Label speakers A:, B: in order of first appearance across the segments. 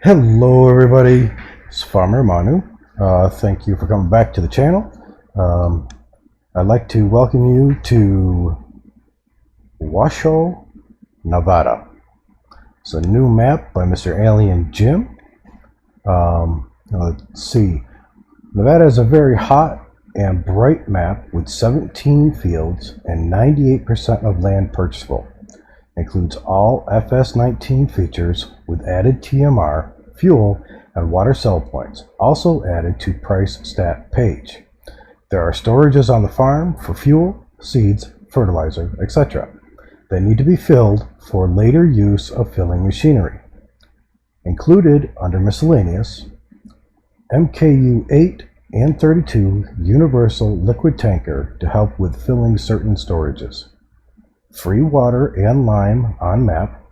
A: Hello everybody, it's Farmer Manu. Thank you for coming back to the channel. I'd like to welcome you to Washoe, Nevada. It's a new map by Mr. Alien Jim. Let's see. Nevada is a very hot and bright map with 17 fields and 98% of land purchasable. Includes all FS19 features with added TMR, fuel, and water sell points, also added to price stat page. There are storages on the farm for fuel, seeds, fertilizer, etc. They need to be filled for later use of filling machinery. Included under miscellaneous, MKU 8 and 32 universal liquid tanker to help with filling certain storages. Free water and lime on map.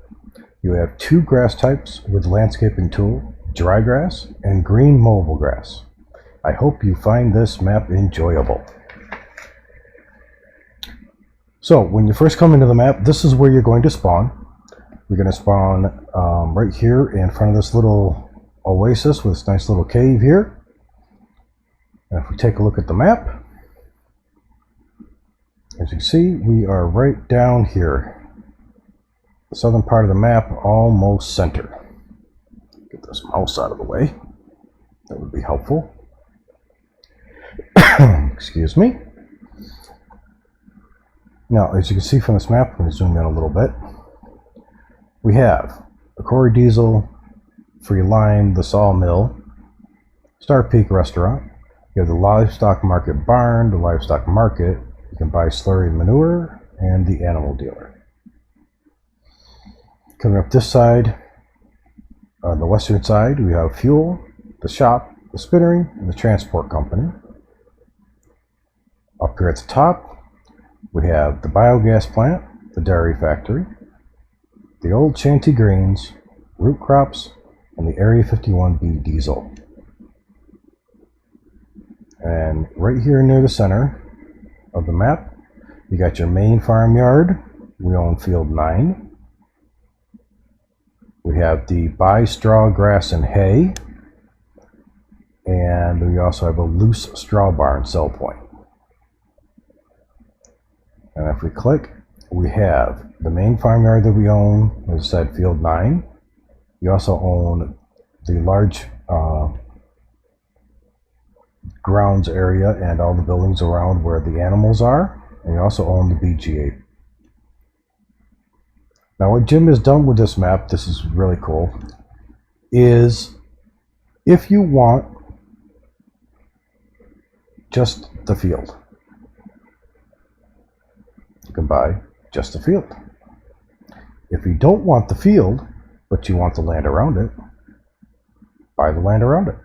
A: You have 2 grass types with landscaping tool, dry grass and green mobile grass. I hope you find this map enjoyable. So when you first come into the map, this is where you're going to spawn. You're going to spawn right here in front of this little oasis with this nice little cave here. And if we take a look at the map, as you can see, we are right down here. The southern part of the map, almost center. Get this mouse out of the way. That would be helpful. Excuse me. Now, as you can see from this map, I'm going to zoom in a little bit. We have the Corey Diesel, Free Line, the Sawmill, Star Peak Restaurant. You have the Livestock Market Barn, the Livestock Market. You can buy slurry manure and the animal dealer. Coming up this side, on the western side, we have fuel, the shop, the spinnery, and the transport company. Up here at the top, we have the biogas plant, the dairy factory, the old shanty greens, root crops, and the Area 51B diesel. And right here near the center of the map, you got your main farmyard. We own field 9. We have the buy straw, grass, and hay, and we also have a loose straw barn sell point. And if we click, we have the main farmyard that we own, as I said, field 9. You also own the large grounds area and all the buildings around where the animals are, and you also own the BGA. Now what Jim has done with this map, this is really cool, is if you want just the field, you can buy just the field. If you don't want the field, but you want the land around it, buy the land around it.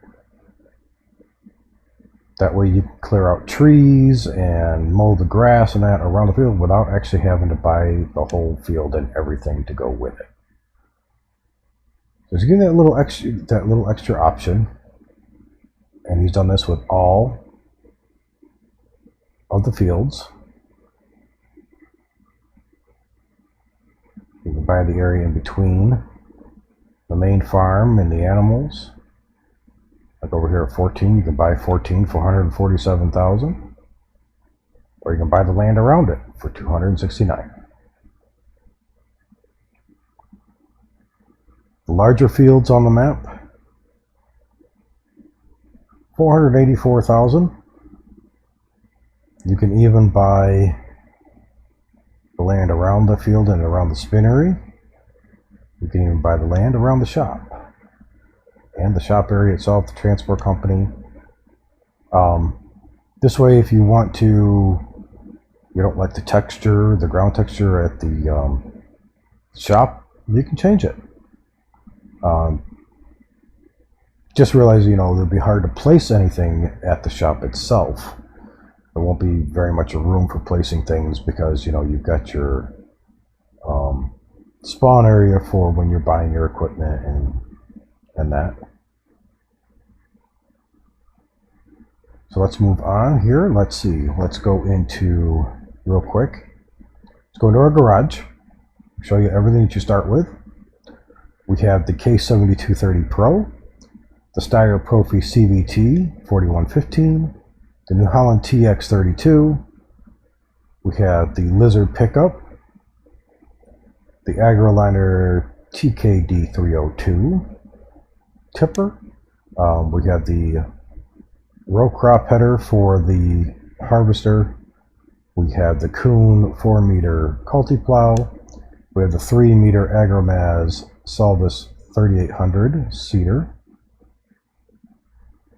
A: That way you can clear out trees and mow the grass and that around the field without actually having to buy the whole field and everything to go with it. So he's giving that little extra option, and he's done this with all of the fields. You can buy the area in between the main farm and the animals. Like over here at 14, you can buy 14 for $147,000, or you can buy the land around it for $269,000. The larger fields on the map, $484,000. You can even buy the land around the field and around the spinnery. You can even buy the land around the shop and the shop area itself, the transport company. This way, if you want to, you don't like the texture, the ground texture at the shop, you can change it. Just realize, it'll be hard to place anything at the shop itself. There won't be very much room for placing things because, you've got your spawn area for when you're buying your equipment and that. So let's move on here. Let's see. Let's go into, real quick, let's go into our garage. Show you everything that you start with. We have the K7230 Pro, the Steyr Profi CVT 4115, the New Holland TX32. We have the Lizard pickup, the AgroLiner TKD 302 tipper. We have the row crop header for the harvester. We have the Kuhn 4-meter Culti-Plow. We have the 3-meter Agromaz Salvis 3800 seeder.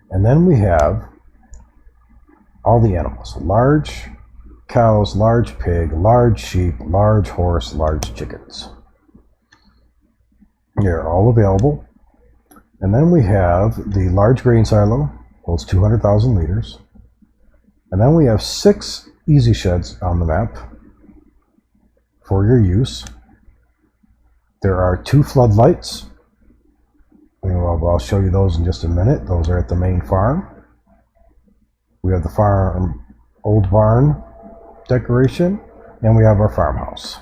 A: And then we have all the animals: large cows, large pig, large sheep, large horse, large chickens. They're all available. And then we have the large grain silo, holds 200,000 liters. And then we have 6 easy sheds on the map for your use. There are 2 floodlights. I'll show you those in just a minute. Those are at the main farm. We have the farm old barn decoration, and we have our farmhouse.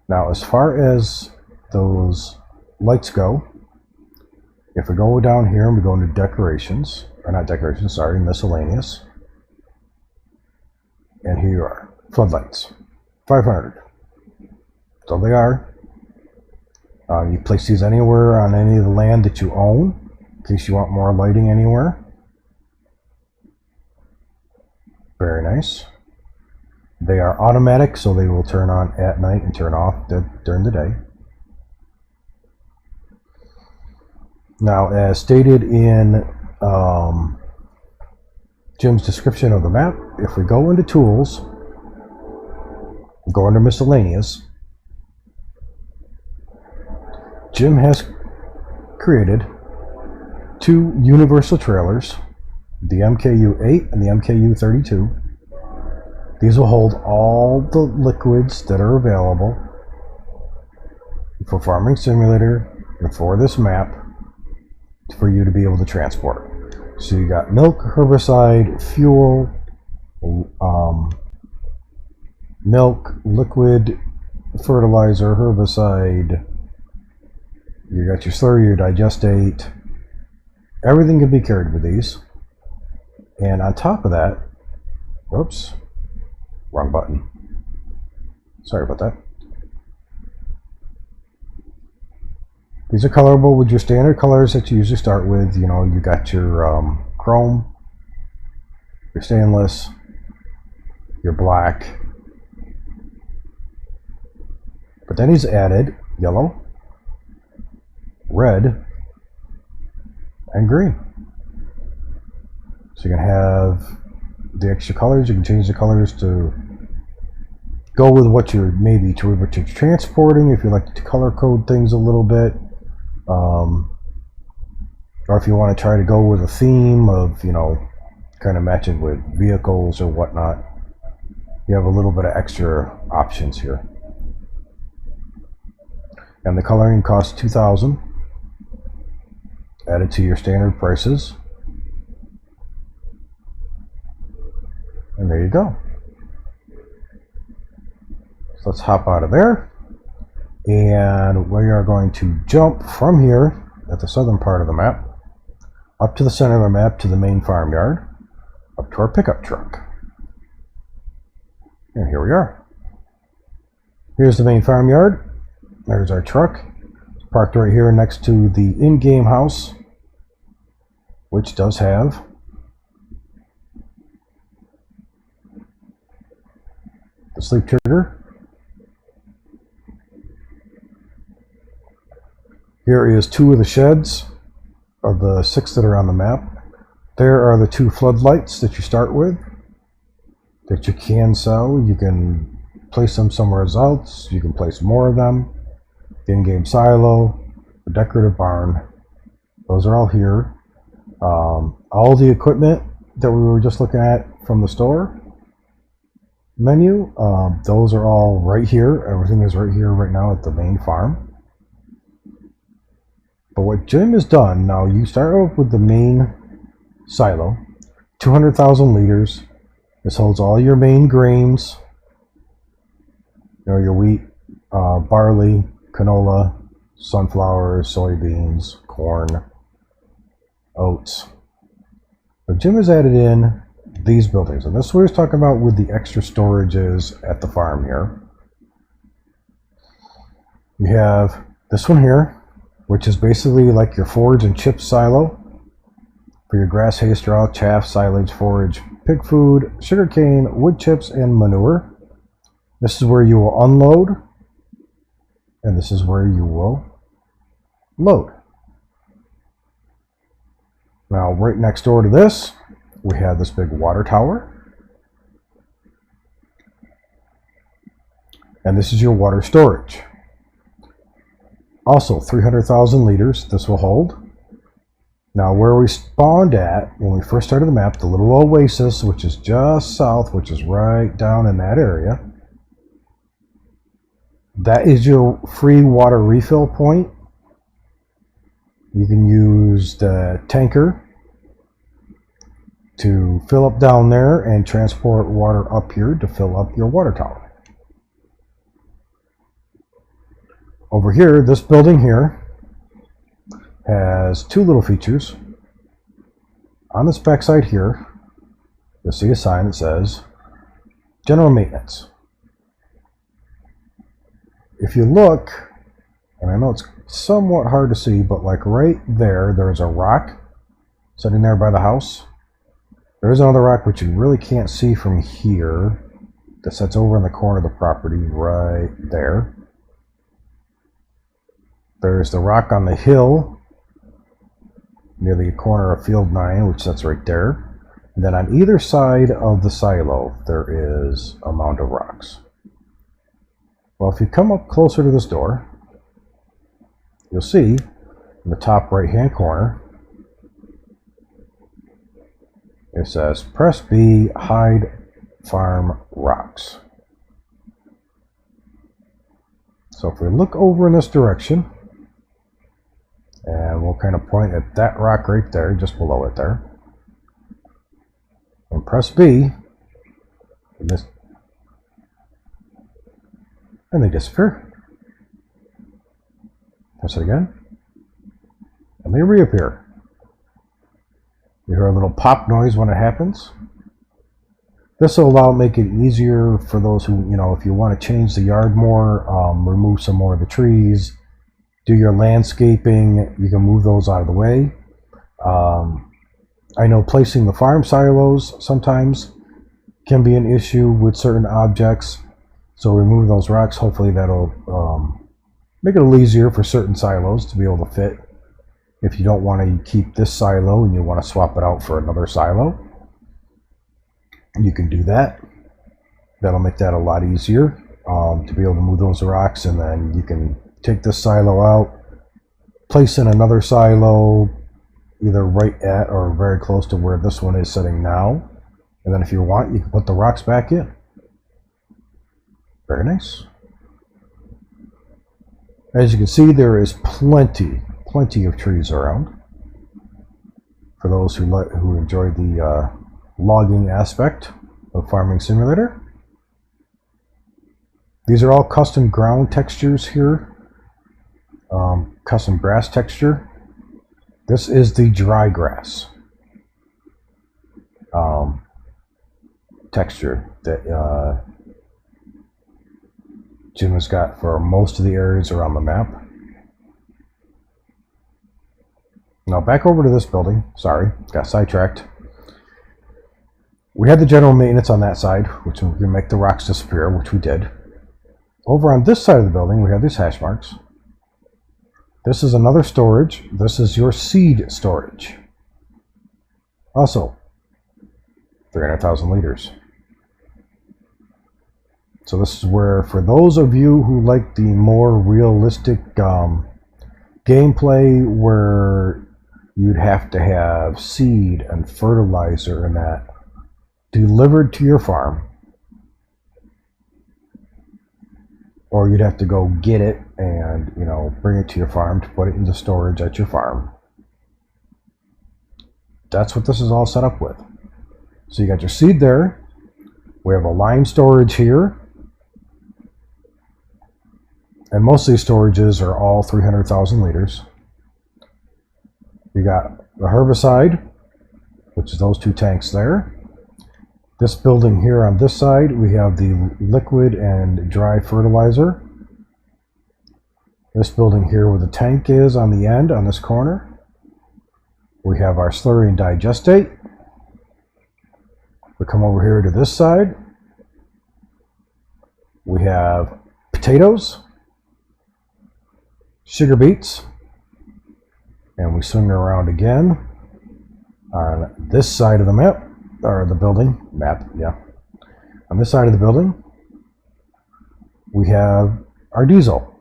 A: Now, as far as those lights go, if we go down here and we go into decorations, or not decorations, sorry, miscellaneous, and here you are, floodlights, 500. So they are. You place these anywhere on any of the land that you own, in case you want more lighting anywhere. Very nice. They are automatic, so they will turn on at night and turn off during the day. Now, as stated in Jim's description of the map, if we go into tools, go under miscellaneous, Jim has created 2 universal trailers, the MKU-8 and the MKU-32. These will hold all the liquids that are available for Farming Simulator and for this map for you to be able to transport. So you got milk, herbicide, fuel, milk, liquid, fertilizer, herbicide. You got your slurry, your digestate. Everything can be carried with these. And on top of that, whoops, wrong button. Sorry about that. These are colorable with your standard colors that you usually start with. You know, you got your chrome, your stainless, your black. But then he's added yellow, red, and green. So you can have the extra colors. You can change the colors to go with what you're maybe transporting, if you like to color code things a little bit. Or if you want to try to go with a theme of, you know, kind of matching with vehicles or whatnot, you have a little bit of extra options here. And the coloring costs $2,000, added to your standard prices. And there you go. So let's hop out of there. And we are going to jump from here at the southern part of the map up to the center of the map to the main farmyard, up to our pickup truck. And here we are. Here's the main farmyard. There's our truck. It's parked right here next to the in-game house, which does have the sleep trigger. Here is 2 of the sheds of the 6 that are on the map. There are the 2 floodlights that you start with that you can sell. You can place them somewhere else. You can place more of them. The in-game silo, the decorative barn. Those are all here. All the equipment that we were just looking at from the store menu, those are all right here. Everything is right here right now at the main farm. But what Jim has done, now you start off with the main silo, 200,000 liters. This holds all your main grains, you know, your wheat, barley, canola, sunflowers, soybeans, corn, oats. But Jim has added in these buildings, and this is what he's talking about with the extra storages at the farm here. You have this one here, which is basically like your forage and chip silo for your grass, hay, straw, chaff, silage, forage, pig food, sugarcane, wood chips, and manure. This is where you will unload, and this is where you will load. Now, right next door to this, we have this big water tower. And this is your water storage. Also, 300,000 liters this will hold. Now, where we spawned at when we first started the map, the little oasis, which is just south, which is right down in that area, that is your free water refill point. You can use the tanker to fill up down there and transport water up here to fill up your water tower. Over here, this building here has two little features. On this backside here, you'll see a sign that says General Maintenance. If you look, and I know it's somewhat hard to see, but like right there, there's a rock sitting there by the house. There's another rock which you really can't see from here that sits over in the corner of the property right there. There's the rock on the hill near the corner of Field 9, which sits right there. And then on either side of the silo, there is a mound of rocks. Well, if you come up closer to this door, you'll see in the top right-hand corner, it says, Press B, hide farm rocks. So if we look over in this direction, and we'll kind of point at that rock right there, just below it there, and press B, and they disappear. Press it again, and they reappear. You hear a little pop noise when it happens. This will make it easier for those who, if you want to change the yard more, remove some more of the trees, do your landscaping, you can move those out of the way. I know placing the farm silos sometimes can be an issue with certain objects, so remove those rocks. Hopefully that'll make it a little easier for certain silos to be able to fit. If you don't want to keep this silo and you want to swap it out for another silo, you can do that. That'll make that a lot easier to be able to move those rocks, and then you can take this silo out, place in another silo either right at or very close to where this one is sitting now, and then if you want, you can put the rocks back in. Very nice. As you can see, there is plenty of trees around for those who enjoy the logging aspect of Farming Simulator. These are all custom ground textures here, custom grass texture. This is the dry grass texture that Jim has got for most of the areas around the map. Now back over to this building. Sorry, got sidetracked. We had the general maintenance on that side, which we can make the rocks disappear, which we did. Over on this side of the building, we have these hash marks. This is another storage. This is your seed storage. Also, 300,000 liters. So this is where, for those of you who like the more realistic gameplay where you'd have to have seed and fertilizer and that delivered to your farm, or you'd have to go get it and bring it to your farm to put it into storage at your farm. That's what this is all set up with. So you got your seed there. We have a lime storage here. And most of these storages are all 300,000 liters. You got the herbicide, which is those two tanks there. This building here on this side, we have the liquid and dry fertilizer. This building here where the tank is on the end, on this corner, we have our slurry and digestate. We come over here to this side. We have potatoes, sugar beets, and we swing around again on this side of the map, or the building, map, yeah. On this side of the building, we have our diesel.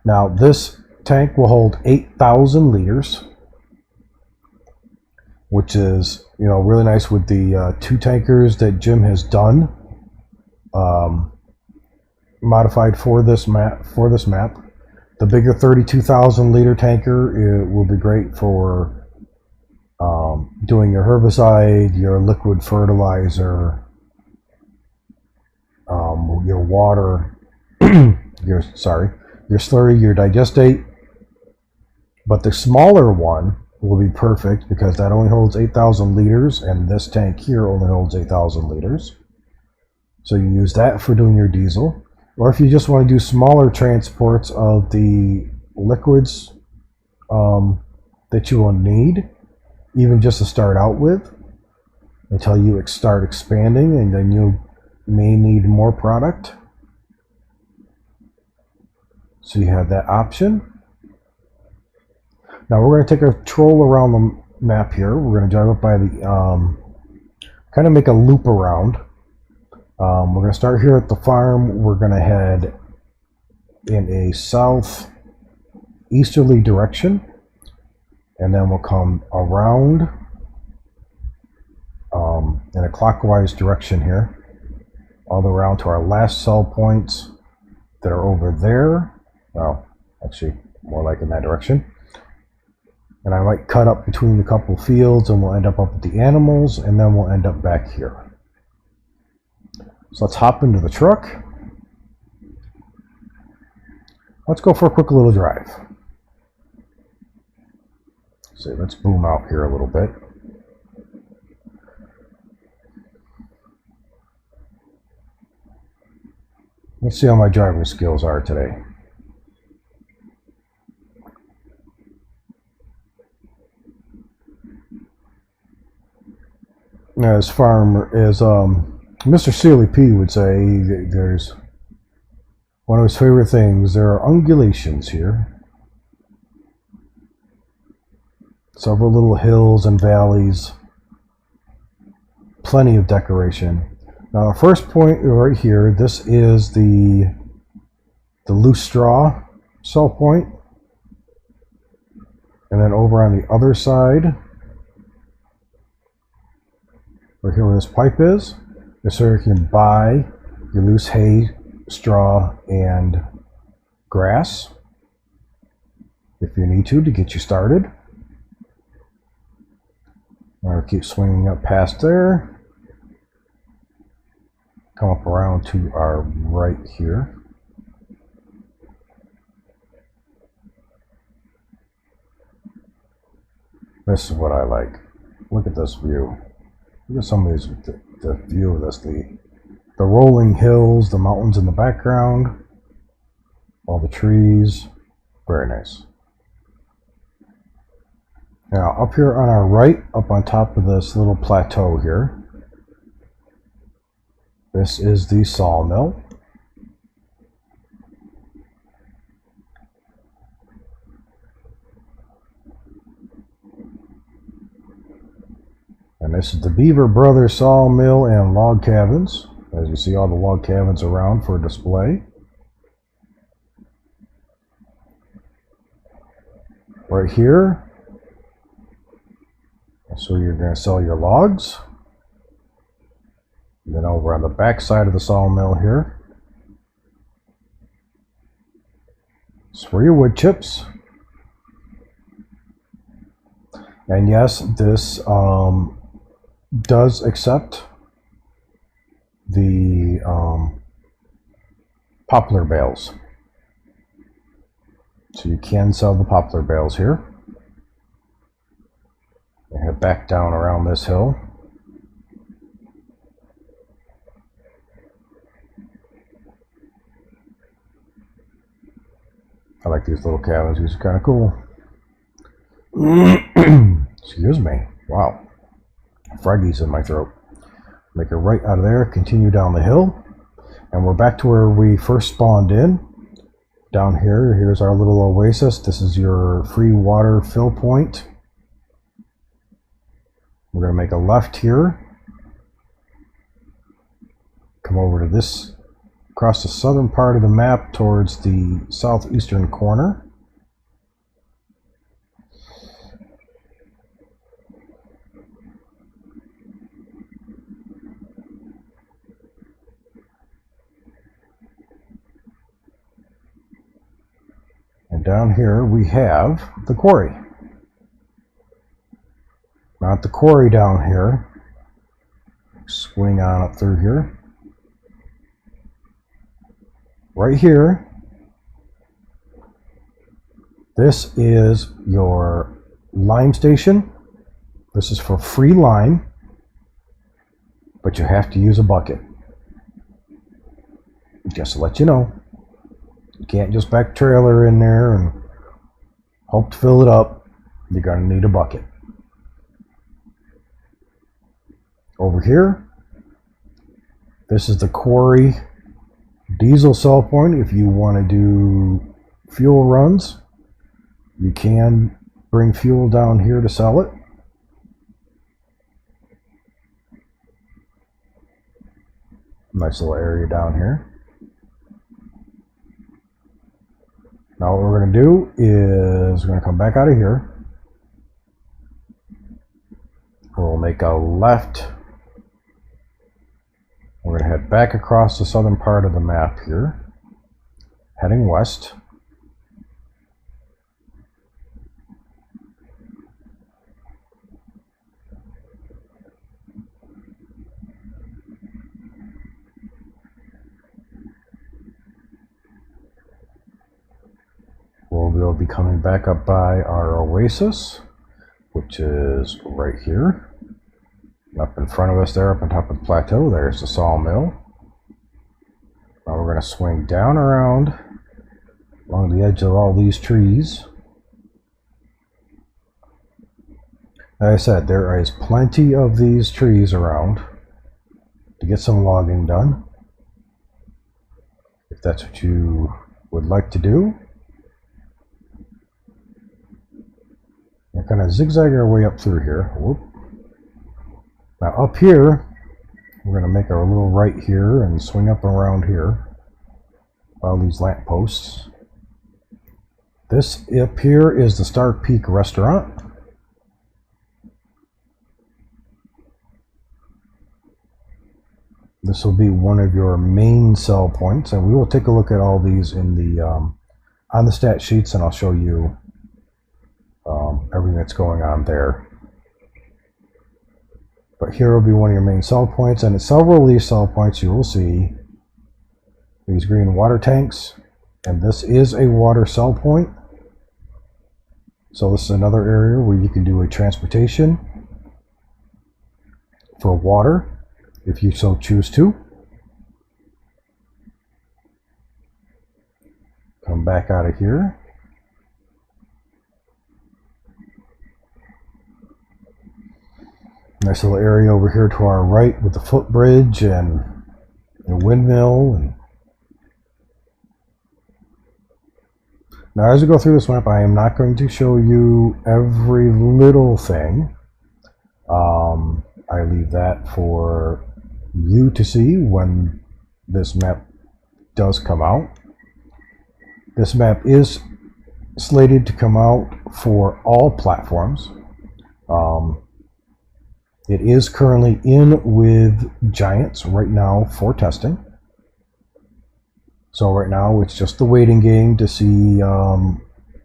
A: Now this tank will hold 8,000 liters, which is, you know, really nice with the 2 tankers that Jim has done, modified for this map. The bigger 32,000 liter tanker, it will be great for doing your herbicide, your liquid fertilizer, your water, your slurry, your digestate. But the smaller one will be perfect because that only holds 8,000 liters, and this tank here only holds 8,000 liters. So you use that for doing your diesel. Or if you just want to do smaller transports of the liquids that you will need, even just to start out with, until you start expanding, and then you may need more product. So you have that option. Now we're going to take a troll around the map here. We're going to drive up by the, kind of make a loop around. We're going to start here at the farm. We're going to head in a southeasterly direction, and then we'll come around in a clockwise direction here, all the way around to our last sell points that are over there. Well, actually, more like in that direction. And I might cut up between a couple fields, and we'll end up with the animals, and then we'll end up back here. So let's hop into the truck. Let's go for a quick little drive. So let's boom out here a little bit. Let's see how my driving skills are today. As Mr. Sealy P would say, there's one of his favorite things. There are undulations here. Several little hills and valleys. Plenty of decoration. Now, our first point right here, this is the loose straw sell point. And then over on the other side, right here where this pipe is so you can buy your loose hay, straw, and grass if you need to get you started. I'll keep swinging up past there. Come up around to our right here. This is what I like. Look at this view. Look at some of these, the view of this, the rolling hills, the mountains in the background, all the trees. Very nice. Now up here on our right, up on top of this little plateau here, this is the sawmill. And this is the Beaver Brothers Sawmill and Log Cabins. As you see, all the log cabins around for display. Right here, that's where you're going to sell your logs. And then over on the back side of the sawmill here, it's for your wood chips. And yes, this does accept the poplar bales. So you can sell the poplar bales here. And head back down around this hill. I like these little cabins. These are kind of cool. Excuse me. Wow. Froggies in my throat. Make a right out of there. Continue down the hill. And we're back to where we first spawned in. Down here, here's our little oasis. This is your free water fill point. We're going to make a left here. Come over to this, across the southern part of the map towards the southeastern corner. And down here we have the quarry. Not the quarry down here. Swing on up through here. Right here, this is your lime station. This is for free lime, but you have to use a bucket. Just to let you know. You can't just back trailer in there and hope to fill it up. You're going to need a bucket. Over here, this is the quarry diesel sell point. If you want to do fuel runs, you can bring fuel down here to sell it. Nice little area down here. Now what we're going to do is we're going to come back out of here. We'll make a left. We're going to head back across the southern part of the map here, heading west. We'll be coming back up by our oasis, which is right here. Up in front of us there, up on top of the plateau, there's the sawmill. Now we're going to swing down around along the edge of all these trees. Like I said, there is plenty of these trees around to get some logging done, if that's what you would like to do. We're kind of zigzag our way up through here. Whoop. Now up here, we're going to make our little right here and swing up around here. All these lamp posts. This up here is the Star Peak restaurant. This will be one of your main sell points, and we will take a look at all these in the on the stat sheets, and I'll show you everything that's going on there. But here will be one of your main sell points, and at several of these sell points you will see these green water tanks, and this is a water sell point. So this is another area where you can do a transportation for water if you so choose to. Come back out of here. Nice little area over here to our right with the footbridge and a windmill. And now as we go through this map, I am not going to show you every little thing. I leave that for you to see when this map does come out. This map is slated to come out for all platforms. It is currently in with Giants right now for testing. So right now it's just the waiting game to see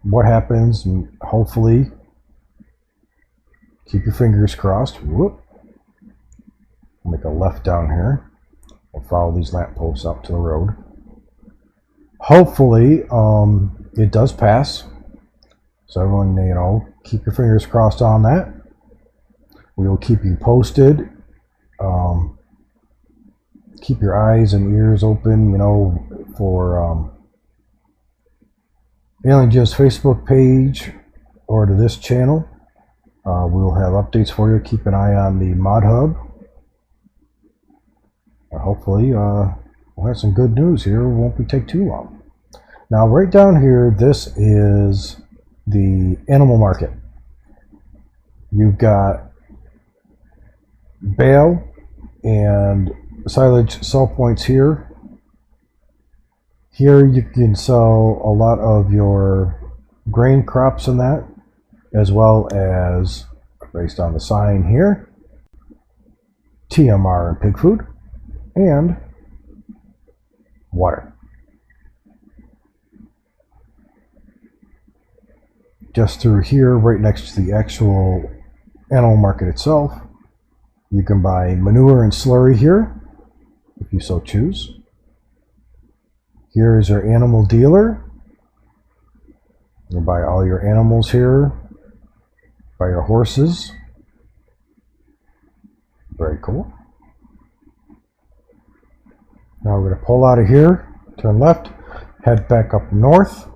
A: what happens, and hopefully keep your fingers crossed. Whoop. Make a left down here. We'll follow these lamp posts out to the road. hopefully it does pass. So everyone, keep your fingers crossed on that. We will keep you posted. Keep your eyes and ears open, for Alien Jim's Facebook page or to this channel. We'll have updates for you. Keep an eye on the Mod Hub. Hopefully, we'll have some good news here. It won't take too long. Now, right down here, this is the animal market. You've got bale and silage sell points here. Here you can sell a lot of your grain crops in that, as well as, based on the sign here, TMR and pig food, and water. Just through here, right next to the actual animal market itself, you can buy manure and slurry here, if you so choose. Here is your animal dealer. You can buy all your animals here, buy your horses. Very cool. Now we're going to pull out of here, turn left, head back up north,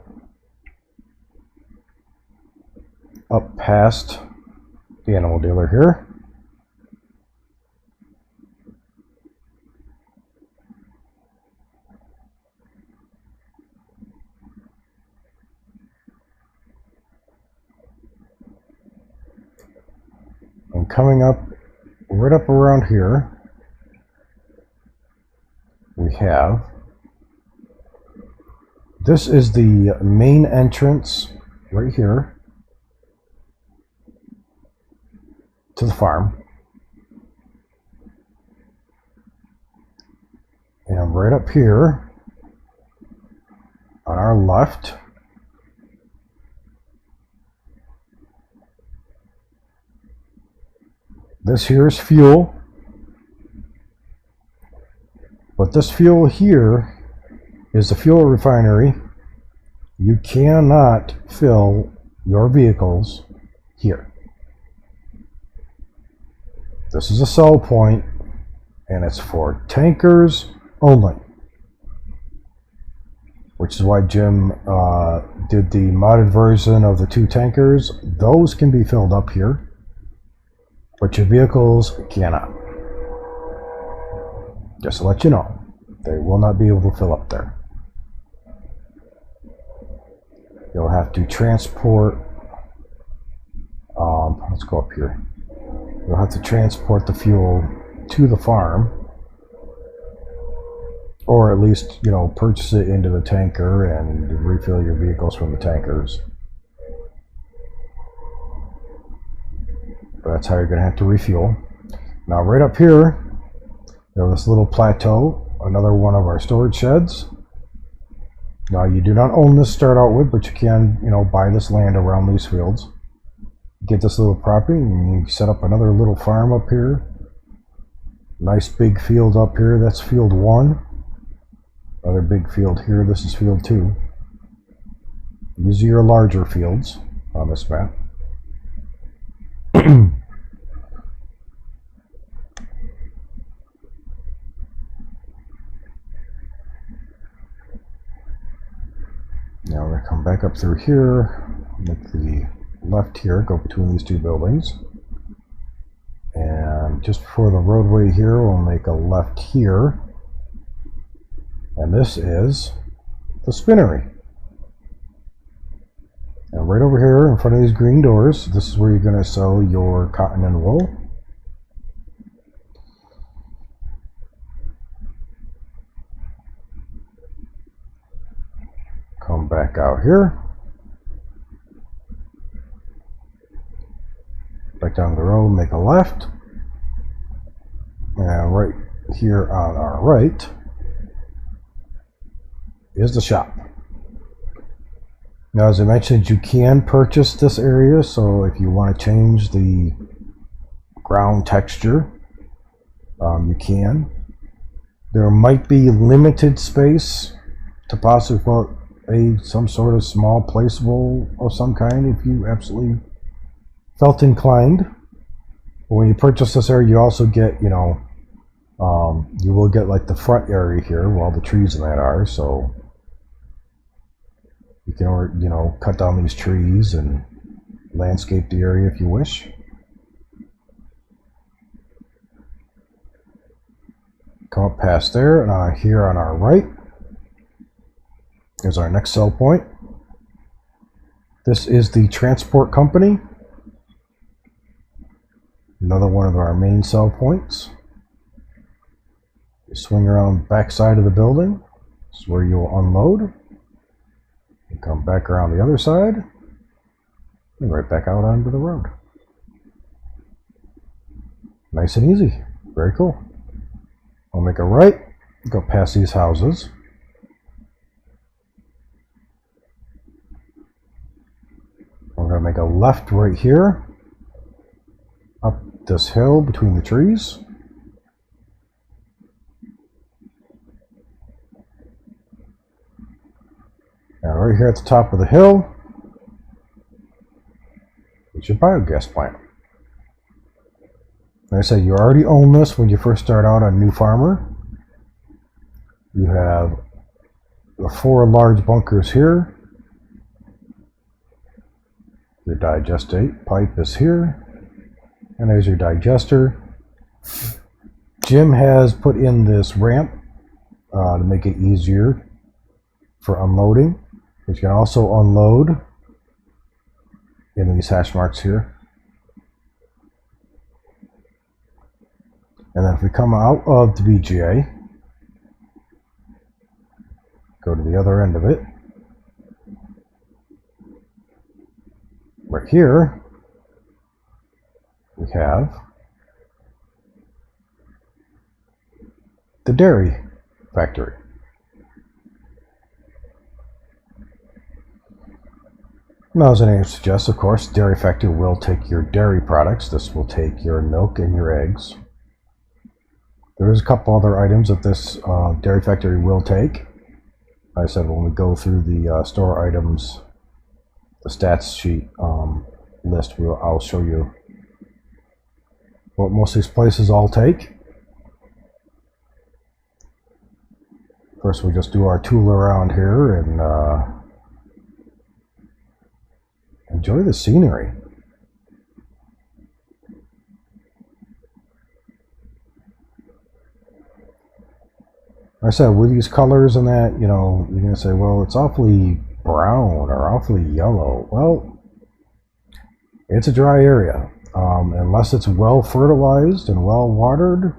A: up past the animal dealer here. And coming up, right up around here, we have, this is the main entrance right here to the farm. And right up here on our left, this here is fuel. But this fuel here is the fuel refinery. You cannot fill your vehicles here. This is a sell point, and it's for tankers only. Which is why Jim did the modded version of the 2 tankers. Those can be filled up here, but your vehicles cannot. Just to let you know, they will not be able to fill up there. You'll have to transport, let's go up here. You'll have to transport the fuel to the farm, or at least, purchase it into the tanker and refill your vehicles from the tankers. But that's how you're going to have to refuel. Now, right up here, we have this little plateau, another one of our storage sheds. Now, you do not own this to start out with, but you can, buy this land around these fields. Get this little property, and you set up another little farm up here. Nice big field up here. That's field 1. Another big field here. This is field 2. These are your larger fields on this map. Now we're going to come back up through here, make the left here, go between these 2 buildings. And just before the roadway here, we'll make a left here. And this is the Refinery. And right over here in front of these green doors, this is where you're going to sell your cotton and wool. Come back out here. Back down the road, make a left. And right here on our right is the shop. Now, as I mentioned, you can purchase this area, so if you want to change the ground texture, you can. There might be limited space possibly put some sort of small placeable of some kind if you absolutely felt inclined. But when you purchase this area, you also get, you will get like the front area here where all the trees and that are, so you can, cut down these trees and landscape the area if you wish. Come up past there, and here on our right is our next sell point. This is the transport company. Another one of our main sell points. You swing around the back side of the building. This is where you'll unload. You come back around the other side and right back out onto the road. Nice and easy. Very cool. I'll make a right, go past these houses. I'm going to make a left right here, up this hill between the trees. And right here at the top of the hill is your biogas plant. Like I said, you already own this when you first start out on New Farmer. You have the 4 large bunkers here. Your digestate pipe is here. And there's your digester. Jim has put in this ramp to make it easier for unloading. But you can also unload in these hash marks here. And then if we come out of the BGA, go to the other end of it. Right here, we have the dairy factory. Now, as the name suggests, of course, dairy factory will take your dairy products. This will take your milk and your eggs. There is a couple other items that this dairy factory will take. Like I said, when we go through the store items, the stats sheet list, I'll show you what most of these places all take. First, we just do our tool around here and enjoy the scenery. Like I said, with these colors and that, you're going to say, well, it's awfully brown or awfully yellow. Well, it's a dry area. Unless it's well fertilized and well watered,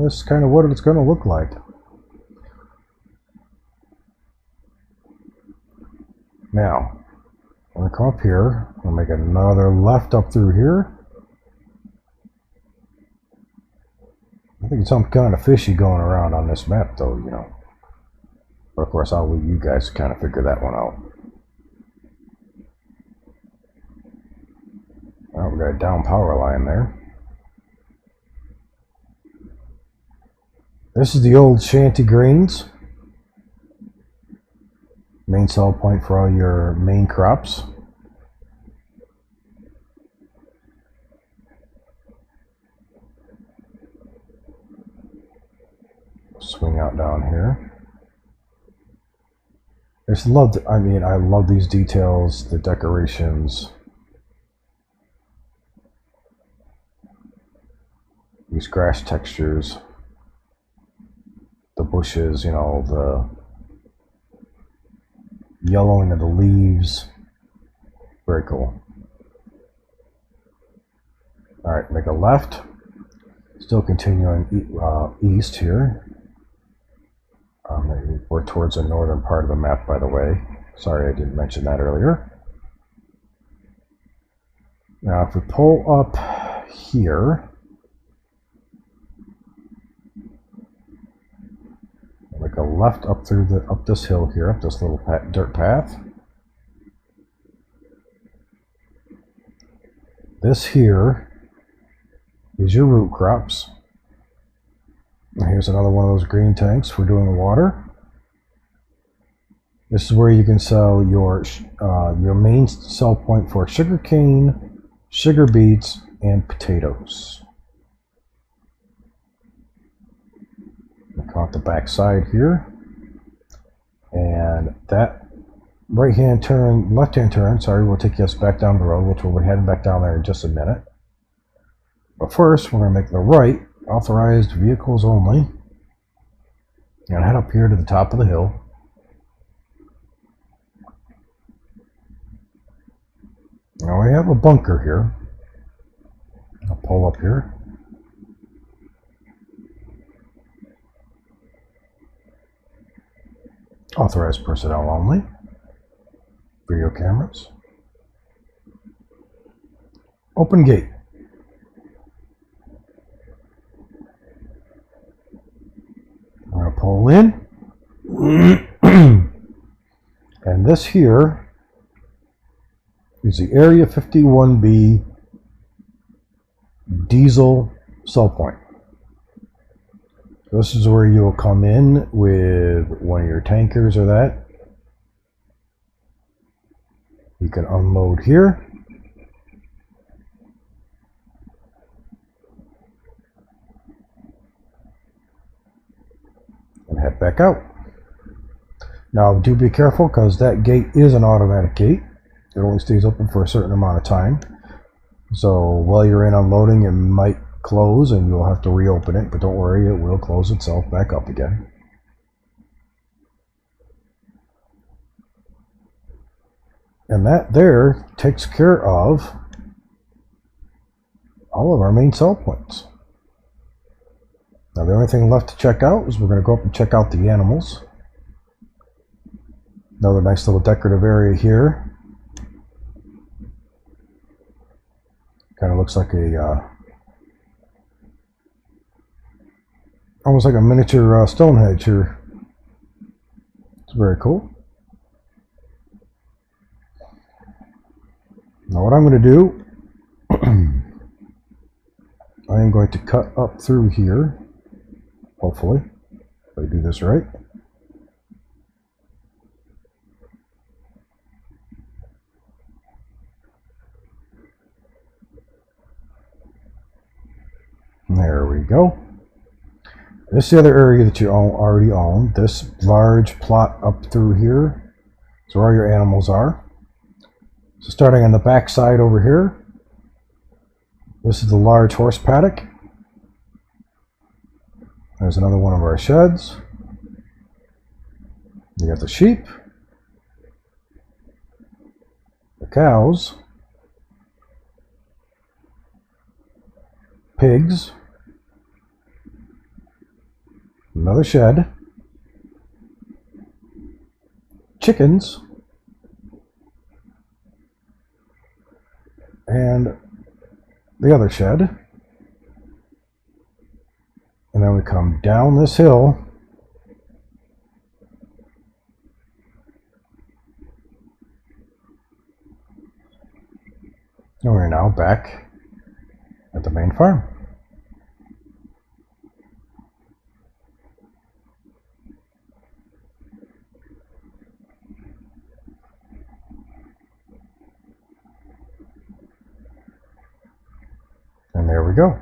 A: this is kind of what it's going to look like. Now, I'm going to come up here. I'll make another left up through here. I think it's something kind of fishy going around on this map, though, But of course, I'll leave you guys to kind of figure that one out. Well, we got a down power line there. This is the old shanty grains. Main sell point for all your main crops. Swing out down here. I love these details, the decorations, these grass textures, the bushes, the yellowing of the leaves. Very cool. Alright, make a left. Still continuing east here. We're towards the northern part of the map, by the way. Sorry I didn't mention that earlier. Now if we pull up here, make a left up this hill here, up this little dirt path. This here is your root crops. And here's another one of those green tanks for doing water. This is where you can sell your main sell point for sugar cane, sugar beets, and potatoes. Look out the back side here, and that left hand turn, will take us back down the road, which we'll be heading back down there in just a minute. But first, we're going to make the right, authorized vehicles only, and head up here to the top of the hill. Now we have a bunker here. I'll pull up here. Authorized personnel only. Video cameras. Open gate. I'm going to pull in. And this here is the Area 51B diesel sell point. This is where you'll come in with one of your tankers or that. You can unload here. And head back out. Now do be careful, because that gate is an automatic gate. It only stays open for a certain amount of time. So while you're in unloading, it might close and you'll have to reopen it, but don't worry, it will close itself back up again. And that there takes care of all of our main sell points. Now the only thing left to check out is we're going to go up and check out the animals. Another nice little decorative area here. Kind of looks like a almost like a miniature Stonehenge here. It's very cool. Now what I'm going to do, I am going to cut up through here, hopefully, if I do this right. There we go. This is the other area that you already own. This large plot up through here is where all your animals are. So starting on the back side over here, this is the large horse paddock. There's another one of our sheds. You got the sheep, the cows, pigs, another shed, chickens, and the other shed. And then we come down this hill and we're now back at the main farm. And there we go.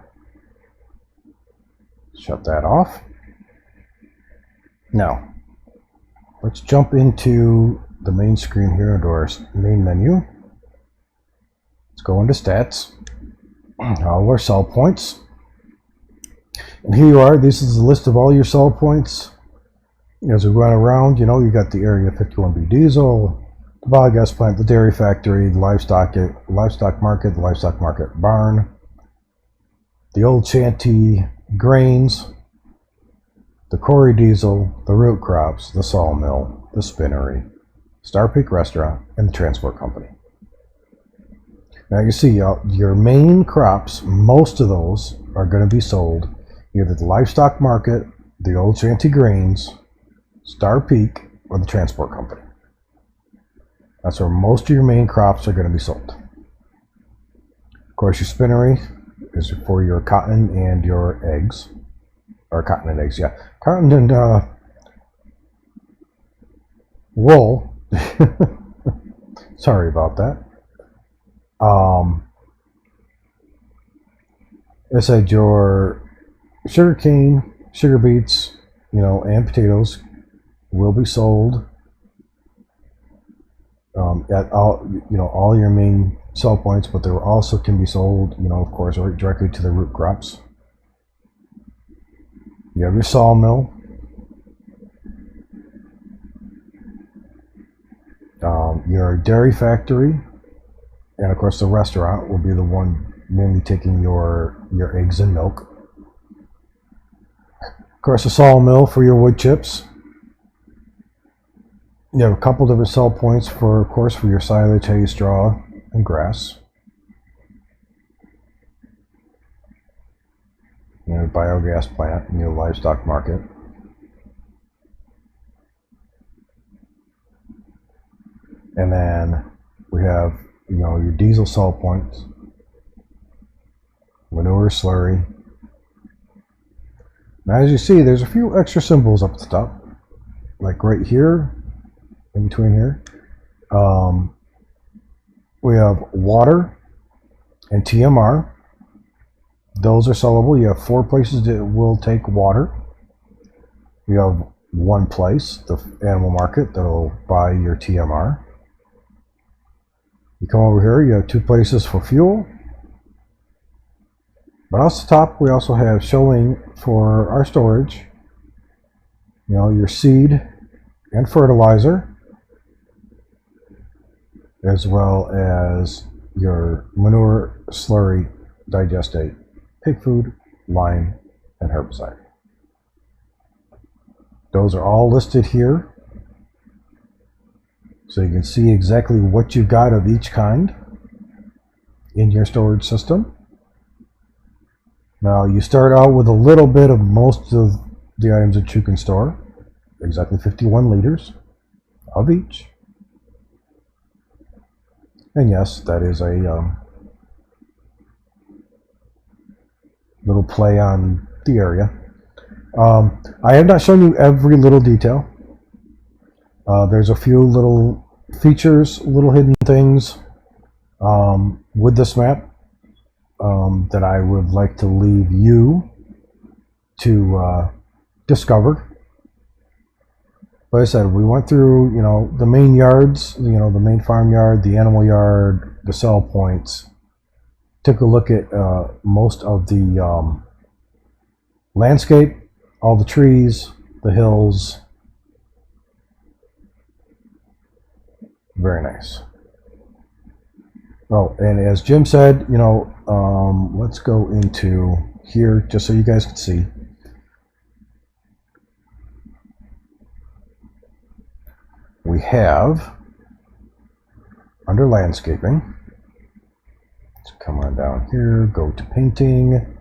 A: Shut that off. Now, let's jump into the main screen here, into our main menu. Let's go into stats, all our sell points. And here you are. This is a list of all your sell points. As we run around, you know, you got the Area 51B diesel, the biogas plant, the dairy factory, the livestock market, the livestock market barn, the old shanty grains, the quarry diesel, the root crops, the sawmill, the spinnery, Star Peak restaurant, and the transport company. Now you see your main crops, most of those are going to be sold either the livestock market, the old shanty grains, Star Peak, or the transport company. That's where most of your main crops are going to be sold. Of course, your spinnery is for your cotton and your eggs, or cotton and eggs, yeah. Cotton and wool. Sorry about that. I said your sugar cane, sugar beets, and potatoes will be sold at all your main sell points, but there also can be sold, of course, right directly to the root crops. You have your sawmill. Your dairy factory, and of course the restaurant will be the one mainly taking your eggs and milk. Of course, a sawmill for your wood chips. You have a couple different sell points for, of course, for your silage, hay, straw, and grass. Your biogas plant and your livestock market. And then we have, your diesel sell points, manure slurry. Now, as you see, there's a few extra symbols up at the top, like right here, in between here. We have water and TMR. Those are sellable. You have 4 places that will take water. You have 1 place, the animal market, that'll buy your TMR. You come over here, you have 2 places for fuel. But off the top, we also have showing for our storage, your seed and fertilizer, as well as your manure, slurry, digestate, pig food, lime, and herbicide. Those are all listed here, so you can see exactly what you've got of each kind in your storage system. Now, you start out with a little bit of most of the items that you can store, exactly 51 liters of each. And yes, that is a little play on the area. I have not shown you every little detail. There's a few little features, little hidden things with this map that I would like to leave you to discover. Like I said, we went through, the main yards, the main farmyard, the animal yard, the sell points. Took a look at most of the landscape, all the trees, the hills. Very nice. Oh, and as Jim said, let's go into here just so you guys can see. We have, under landscaping, let's come on down here, go to painting.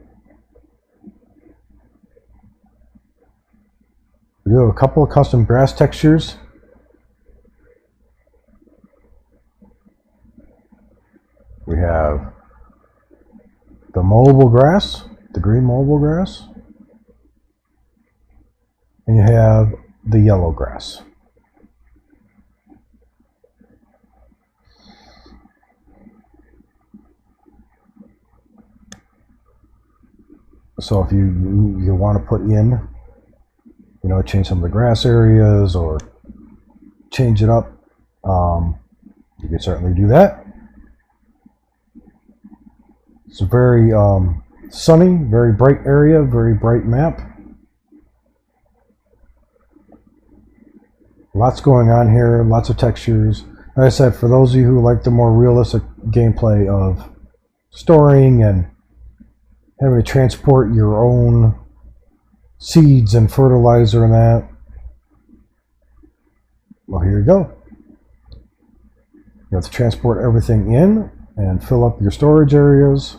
A: We do have a couple of custom grass textures. We have the mowable grass, the green mowable grass, and you have the yellow grass. So if you want to put in, change some of the grass areas or change it up, you can certainly do that. It's a very sunny, very bright area, very bright map. Lots going on here, lots of textures. Like I said, for those of you who like the more realistic gameplay of storing and having to transport your own seeds and fertilizer and that, well, here you go. You have to transport everything in and fill up your storage areas.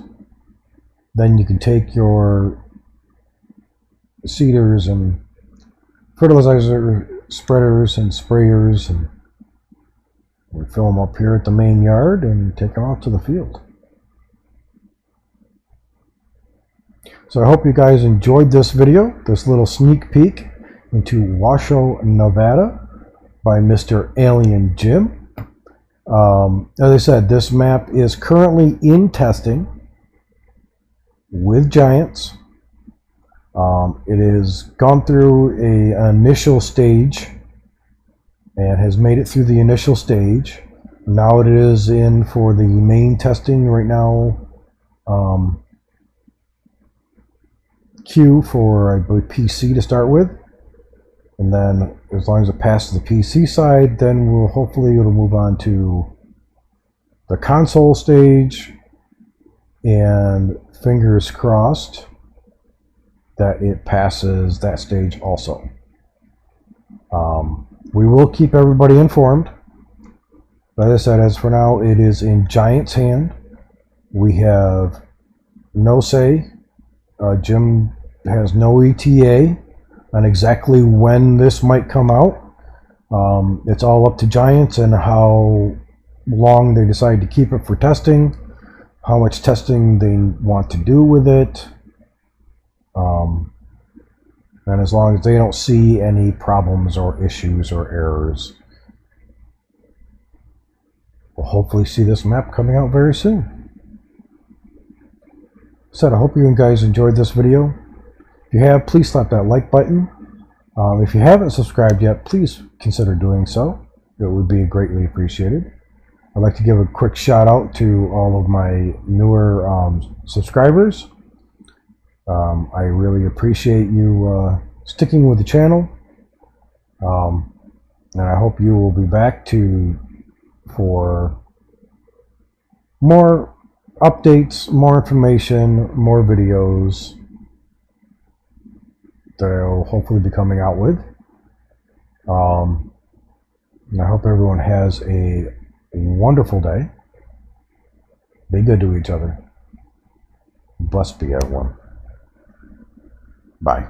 A: Then you can take your seeders and fertilizer spreaders and sprayers and fill them up here at the main yard and take them out to the field. So I hope you guys enjoyed this video, this little sneak peek into Washoe, Nevada by Mr. Alien Jim. As I said, this map is currently in testing with giants. It has gone through an initial stage and has made it through the initial stage. Now it is in for the main testing right now. Queue for, I believe, PC to start with. And then as long as it passes the PC side, then it'll move on to the console stage, and fingers crossed that it passes that stage also. We will keep everybody informed. But as I said, as for now, it is in Giant's hand. We have no say. Jim has no ETA on exactly when this might come out. It's all up to Giants and how long they decide to keep it for testing, how much testing they want to do with it. And as long as they don't see any problems or issues or errors, we'll hopefully see this map coming out very soon. So I hope you guys enjoyed this video. If you have, please slap that like button. If you haven't subscribed yet, please consider doing so. It would be greatly appreciated. I'd like to give a quick shout out to all of my newer subscribers. I really appreciate you sticking with the channel, and I hope you will be back for more updates, more information, more videos that I'll hopefully be coming out with. And I hope everyone has a wonderful day. Be good to each other. Blessed be everyone. Bye.